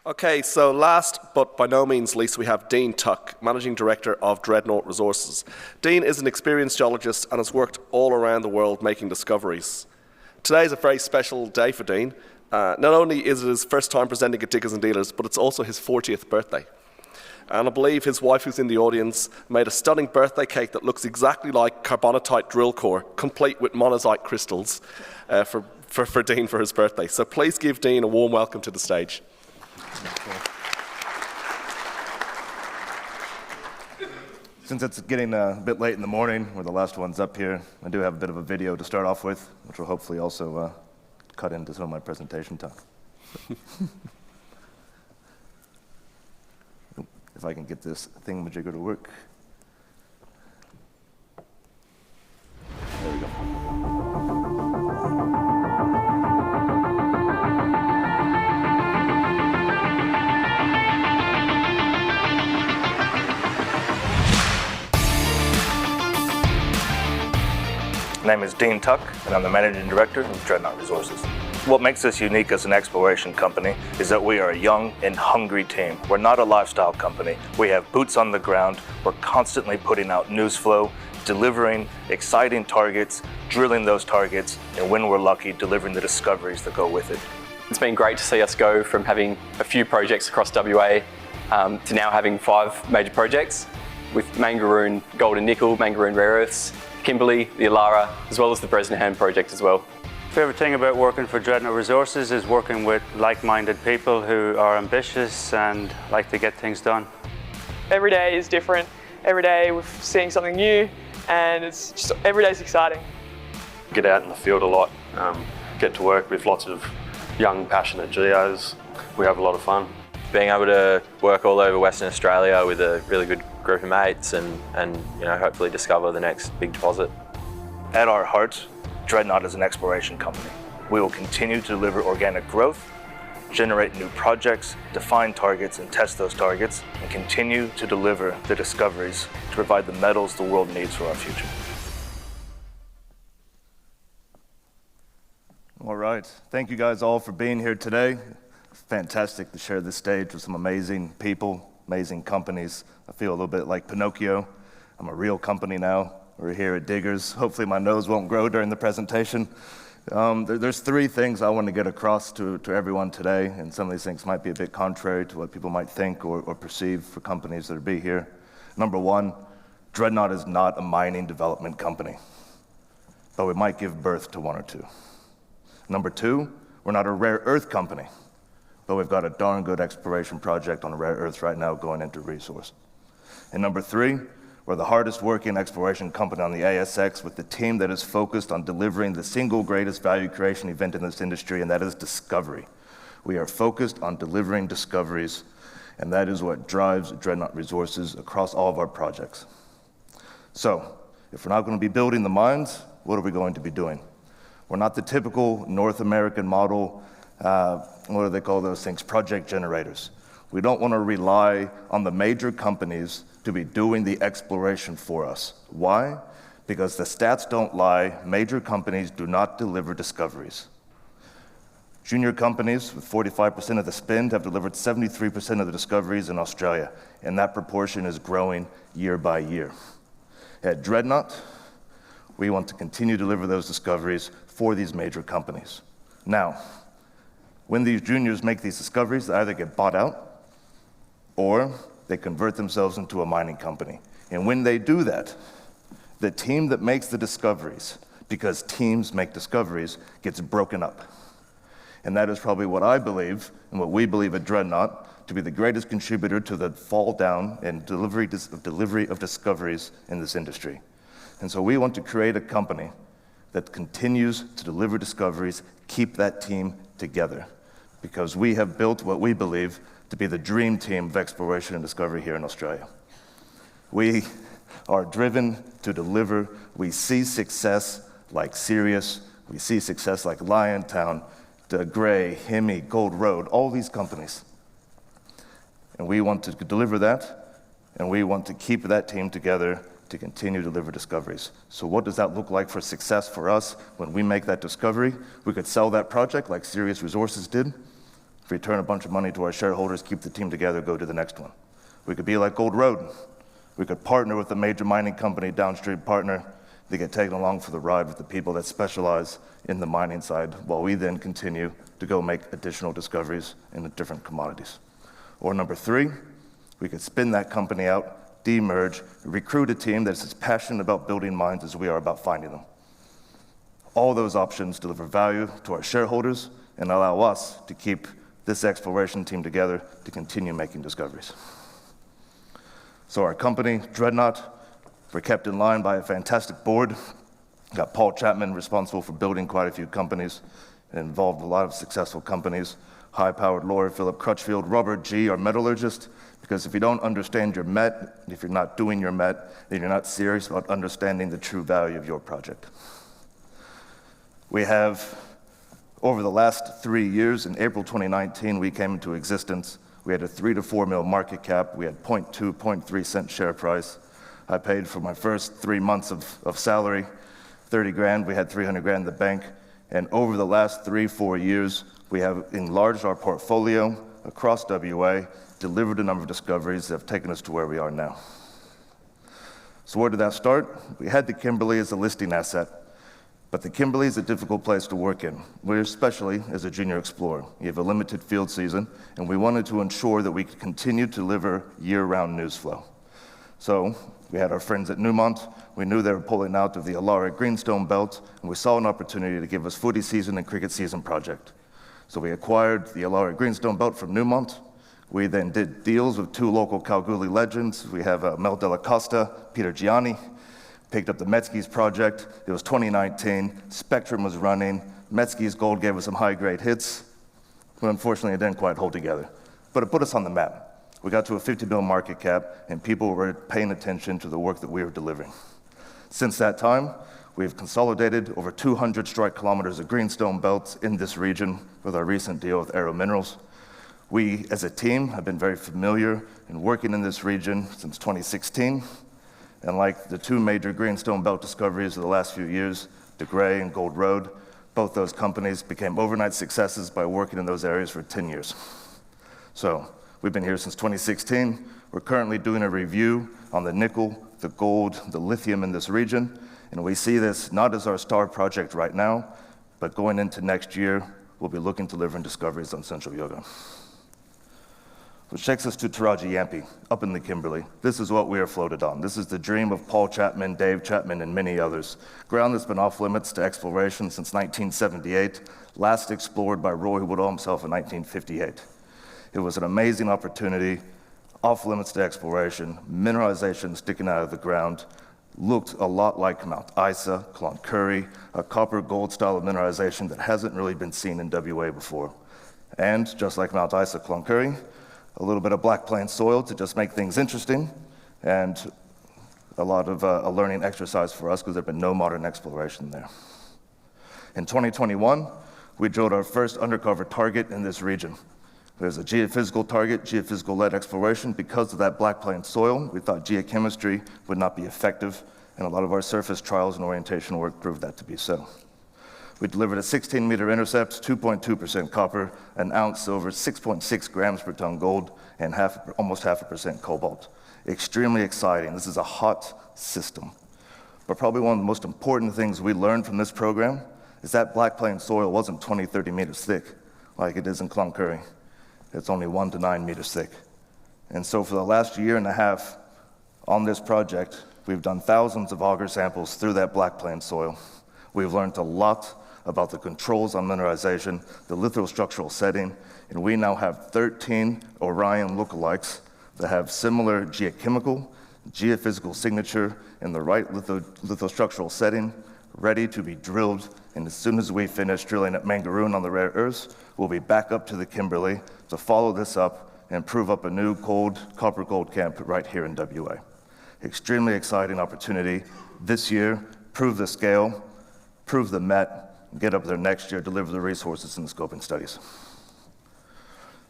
Okay, so last but by no means least, we have Dean Tuck, Managing Director of Dreadnought Resources. Dean is an experienced geologist and has worked all around the world making discoveries. Today is a very special day for Dean. Not only is it his first time presenting at Diggers and Dealers, but it's also his 40th birthday. And I believe his wife, who's in the audience, made a stunning birthday cake that looks exactly like carbonatite drill core, complete with monazite crystals, for Dean for his birthday. So please give Dean a warm welcome to the stage. Since it's getting a bit late in the morning, we're the last ones up here, I do have a bit of a video to start off with, which will hopefully also cut into some of my presentation time. If I can get this thingamajigger to work. There we go. My name is Dean Tuck, and I'm the Managing Director of Dreadnought Resources. What makes us unique as an exploration company is that we are a young and hungry team. We're not a lifestyle company. We have boots on the ground. We're constantly putting out news flow, delivering exciting targets, drilling those targets, and when we're lucky, delivering the discoveries that go with it. It's been great to see us go from having a few projects across WA to now having 5 major projects with Mangaroon Gold and Nickel, Mangaroon Rare Earths, Kimberley, the Illaara, as well as the Bresnahan project as well. Favorite thing about working for Dreadnought Resources is working with like-minded people who are ambitious and like to get things done. Every day is different. Every day we're seeing something new, and it's just every day's exciting. Get out in the field a lot, get to work with lots of young, passionate geos. We have a lot of fun. Being able to work all over Western Australia with a really good group of mates and hopefully discover the next big deposit. At our heart, Dreadnought is an exploration company. We will continue to deliver organic growth, generate new projects, define targets and test those targets, and continue to deliver the discoveries to provide the metals the world needs for our future. All right, thank you guys all for being here today. Fantastic to share this stage with some amazing people, amazing companies. I feel a little bit like Pinocchio. I'm a real company now. We're here at Diggers. Hopefully my nose won't grow during the presentation. There's 3 things I want to get across to everyone today, and some of these things might be a bit contrary to what people might think or perceive for companies that are be here. Number 1, Dreadnought is not a mining development company, but we might give birth to 1 or 2. Number 2, we're not a rare earth company, but we've got a darn good exploration project on rare earths right now going into resource. And number 3, we're the hardest working exploration company on the ASX with the team that is focused on delivering the single greatest value creation event in this industry, and that is discovery. We are focused on delivering discoveries, and that is what drives Dreadnought Resources across all of our projects. So, if we're not going to be building the mines, what are we going to be doing? We're not the typical North American model, what do they call those things, project generators. We don't want to rely on the major companies to be doing the exploration for us. Why? Because the stats don't lie. Major companies do not deliver discoveries. Junior companies with 45% of the spend have delivered 73% of the discoveries in Australia, and that proportion is growing year by year. At Dreadnought, we want to continue to deliver those discoveries for these major companies. Now, when these juniors make these discoveries, they either get bought out or they convert themselves into a mining company. And when they do that, the team that makes the discoveries, because teams make discoveries, gets broken up. And that is probably what I believe, and what we believe at Dreadnought, to be the greatest contributor to the fall down and delivery of discoveries in this industry. And so we want to create a company that continues to deliver discoveries, keep that team together, because we have built what we believe to be the dream team of exploration and discovery here in Australia. We are driven to deliver. We see success like Sirius, we see success like Liontown, De Grey, Hemi, Gold Road, all these companies. And we want to deliver that, and we want to keep that team together to continue to deliver discoveries. So what does that look like for success for us when we make that discovery? We could sell that project like Sirius Resources did return a bunch of money to our shareholders, keep the team together, go to the next one. We could be like Gold Road. We could partner with a major mining company, downstream partner. They get taken along for the ride with the people that specialize in the mining side, while we then continue to go make additional discoveries in the different commodities. Or number 3, we could spin that company out, demerge, recruit a team that's as passionate about building mines as we are about finding them. All those options deliver value to our shareholders and allow us to keep this exploration team together to continue making discoveries. So our company, Dreadnought, we're kept in line by a fantastic board. Got Paul Chapman responsible for building quite a few companies and involved a lot of successful companies. High-powered lawyer Philip Crutchfield, Robert G., our metallurgist, because if you don't understand your met, if you're not doing your met, then you're not serious about understanding the true value of your project. We have, over the last 3 years, in April 2019, we came into existence. We had a 3 to 4 mil market cap. We had 0.2, 0.3 cent share price. I paid for my first 3 months of salary, 30 grand. We had 300 grand in the bank. And over the last 3-4 years, we have enlarged our portfolio across WA, delivered a number of discoveries that have taken us to where we are now. So where did that start? We had the Kimberley as a listing asset. But the Kimberley is a difficult place to work in, especially as a junior explorer. You have a limited field season, and we wanted to ensure that we could continue to deliver year-round news flow. So we had our friends at Newmont. We knew they were pulling out of the Illaara Greenstone Belt, and we saw an opportunity to give us footy season and cricket season project. So we acquired the Illaara Greenstone Belt from Newmont. We then did deals with 2 local Kalgoorlie legends. We have Mel Della Costa, Peter Gianni. Picked up the Metzke's project. It was 2019. Spectrum was running. Metzke's gold gave us some high-grade hits, but unfortunately it didn't quite hold together. But it put us on the map. We got to a 50 mil market cap, and people were paying attention to the work that we were delivering. Since that time, we've consolidated over 200 strike kilometers of greenstone belts in this region with our recent deal with Arrow Minerals. We, as a team, have been very familiar in working in this region since 2016. And like the 2 major greenstone belt discoveries of the last few years, De Grey and Gold Road, both those companies became overnight successes by working in those areas for 10 years. So we've been here since 2016. We're currently doing a review on the nickel, the gold, the lithium in this region. And we see this not as our star project right now, but going into next year, we'll be looking to delivering discoveries on Central Yoga. Which takes us to Taraji Yampi, up in the Kimberley. This is what we are floated on. This is the dream of Paul Chapman, Dave Chapman, and many others. Ground that's been off limits to exploration since 1978, last explored by Roy Woodall himself in 1958. It was an amazing opportunity, off limits to exploration, mineralization sticking out of the ground, looked a lot like Mount Isa, Cloncurry, a copper gold style of mineralization that hasn't really been seen in WA before. And just like Mount Isa, Cloncurry, a little bit of black plain soil to just make things interesting, and a lot of a learning exercise for us because there had been no modern exploration there. In 2021, we drilled our first undercover target in this region. There's a geophysical target, geophysical-led exploration. Because of that black plain soil, we thought geochemistry would not be effective, and a lot of our surface trials and orientation work proved that to be so. We delivered a 16-meter intercept, 2.2% copper, an ounce silver, 6.6 grams per ton gold, and almost 0.5% cobalt. Extremely exciting. This is a hot system. But probably one of the most important things we learned from this program is that black plain soil wasn't 20, 30 meters thick like it is in Cloncurry. It's only 1 to 9 meters thick. And so for the last year and a half on this project, we've done thousands of auger samples through that black plain soil. We've learned a lot about the controls on mineralization, the lithostructural setting, and we now have 13 Orion lookalikes that have similar geochemical, geophysical signature in the right lithostructural setting, ready to be drilled. And as soon as we finish drilling at Mangaroon on the rare earths, we'll be back up to the Kimberley to follow this up and prove up a new copper gold camp right here in WA. Extremely exciting opportunity this year, prove the scale, prove the met, get up there next year, deliver the resources and the scoping studies.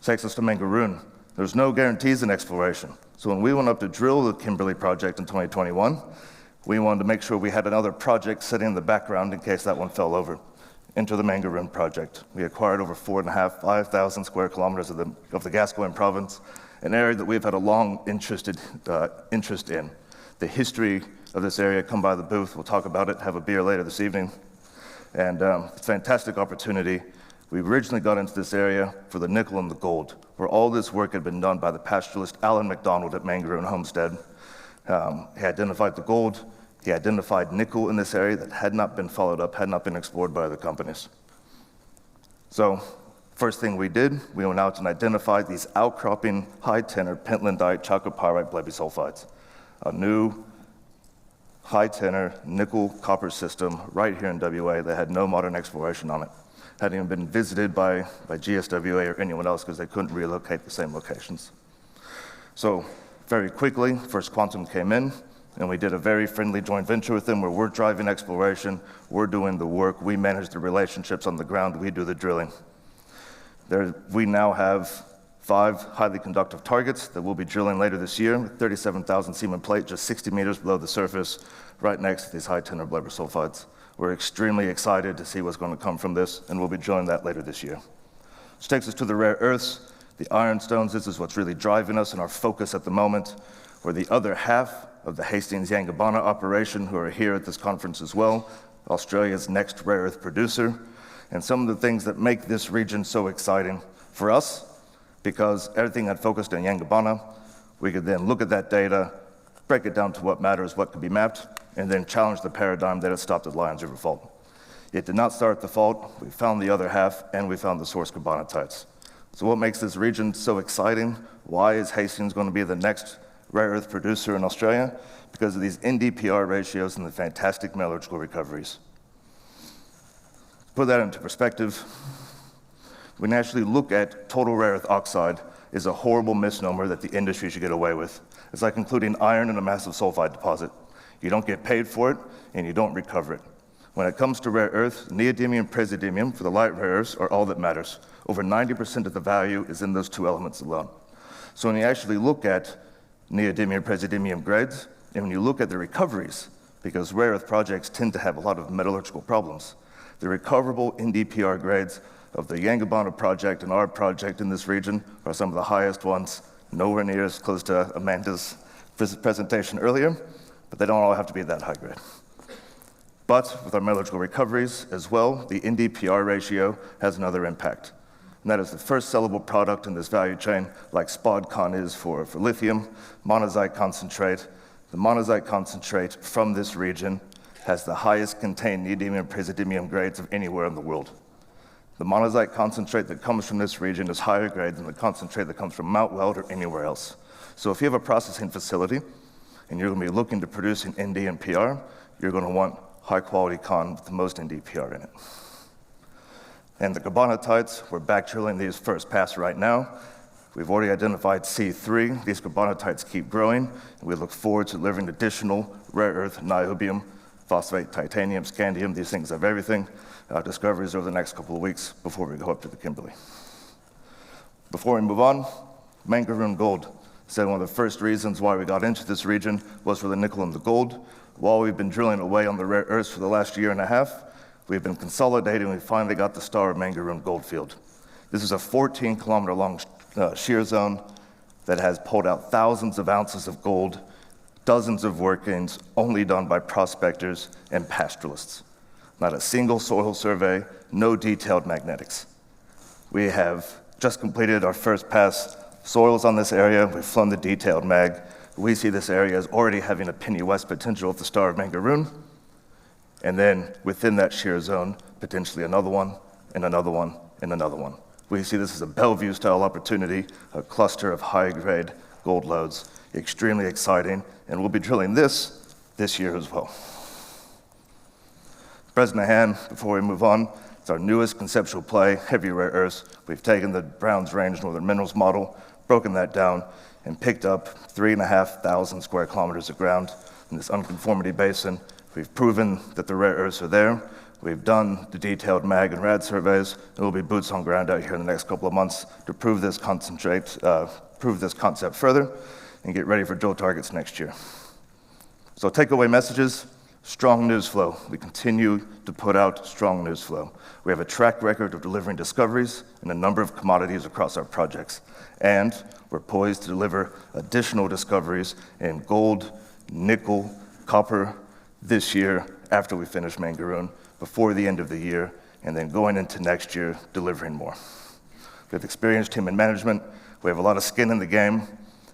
Takes us to Mangaroon. There's no guarantees in exploration. So when we went up to drill the Kimberley project in 2021, we wanted to make sure we had another project sitting in the background in case that one fell over. into the Mangaroon project. We acquired over 5,000 square kilometers of the Gascoyne province, an area that we've had a long interest in. The history of this area, come by the booth, we'll talk about it, have a beer later this evening. And it's a fantastic opportunity. We originally got into this area for the nickel and the gold, where all this work had been done by the pastoralist Alan MacDonald at Mangaroon Homestead. He identified the gold, he identified nickel in this area that had not been followed up, had not been explored by other companies. So, first thing we did, we went out and identified these outcropping high-tenor pentlandite chalcopyrite blebby sulfides, a new high-tenor nickel copper system right here in WA that had no modern exploration on it. Hadn't even been visited by GSWA or anyone else because they couldn't relocate the same locations. So very quickly, First Quantum came in, and we did a very friendly joint venture with them where we're driving exploration, we're doing the work, we manage the relationships on the ground, we do the drilling. We now have 5 highly conductive targets that we'll be drilling later this year with 37,000 Siemens plate just 60 meters below the surface, right next to these high-tenor blebby sulfides. We're extremely excited to see what's going to come from this, and we'll be drilling that later this year. Which takes us to the rare earths, the ironstones. This is what's really driving us and our focus at the moment. We're the other half of the Hastings Yangibana operation, who are here at this conference as well, Australia's next rare earth producer. And some of the things that make this region so exciting for us, because everything had focused on Yangibana, we could then look at that data, break it down to what matters, what could be mapped, and then challenge the paradigm that had stopped at Lions River Fault. It did not start at the fault, we found the other half, and we found the source carbonatites. So what makes this region so exciting? Why is Hastings going to be the next rare earth producer in Australia? Because of these NdPr ratios and the fantastic metallurgical recoveries. To put that into perspective, when you actually look at total rare earth oxide is a horrible misnomer that the industry should get away with. It's like including iron in a massive sulfide deposit. You don't get paid for it, and you don't recover it. When it comes to rare earth, neodymium and praseodymium for the light rare earths are all that matters. Over 90% of the value is in those 2 elements alone. So when you actually look at neodymium and praseodymium grades, and when you look at the recoveries, because rare earth projects tend to have a lot of metallurgical problems, the recoverable NdPr grades of the Yangibana project and our project in this region are some of the highest ones, nowhere near as close to Amanda's presentation earlier, but they don't all have to be that high grade. But with our metallurgical recoveries as well, the NdPr ratio has another impact. And that is the first sellable product in this value chain, like spodcon is for lithium, monazite concentrate. The monazite concentrate from this region has the highest contained neodymium and praseodymium grades of anywhere in the world. The monazite concentrate that comes from this region is higher grade than the concentrate that comes from Mount Weld or anywhere else. So if you have a processing facility and you're going to be looking to produce an Nd and PR, you're going to want high quality con with the most NdPr in it. And the carbonatites, we're back drilling these first pass right now. We've already identified C3. These carbonatites keep growing, and we look forward to delivering additional rare earth, niobium, phosphate, titanium, scandium, these things have everything, discoveries over the next couple of weeks before we go up to the Kimberley. Before we move on, Mangaroon gold. So one of the first reasons why we got into this region was for the nickel and the gold. While we've been drilling away on the rare earths for the last year and a half, we've been consolidating, we finally got the Star of Mangaroon gold field. This is a 14-kilometer long shear zone that has pulled out thousands of ounces of gold, dozens of workings only done by prospectors and pastoralists. Not a single soil survey, no detailed magnetics. We have just completed our first pass soils on this area. We've flown the detailed mag. We see this area as already having a Penny West potential of the Star of Mangaroon. And then within that shear zone, potentially another one, and another one, and another one. We see this as a Bellevue-style opportunity, a cluster of high-grade gold lodes. Extremely exciting, and we'll be drilling this year as well. Bresnahan, before we move on, it's our newest conceptual play, heavy rare earths. We've taken the Browns Range Northern Minerals model, broken that down, and picked up 3,500 square kilometers of ground in this unconformity basin. We've proven that the rare earths are there. We've done the detailed mag and rad surveys, and we'll be boots on ground out here in the next couple of months to prove this concept further and get ready for drill targets next year. So takeaway messages, strong news flow. We continue to put out strong news flow. We have a track record of delivering discoveries in a number of commodities across our projects. And we're poised to deliver additional discoveries in gold, nickel, copper this year after we finish Mangaroon, before the end of the year, and then going into next year, delivering more. We have experienced team and management, we have a lot of skin in the game,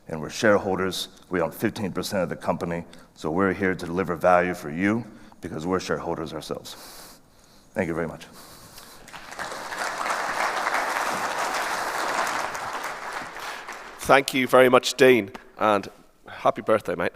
and we're shareholders. We own 15% of the company, so we're here to deliver value for you because we're shareholders ourselves. Thank you very much. Thank you very much, Dean, and happy birthday, mate.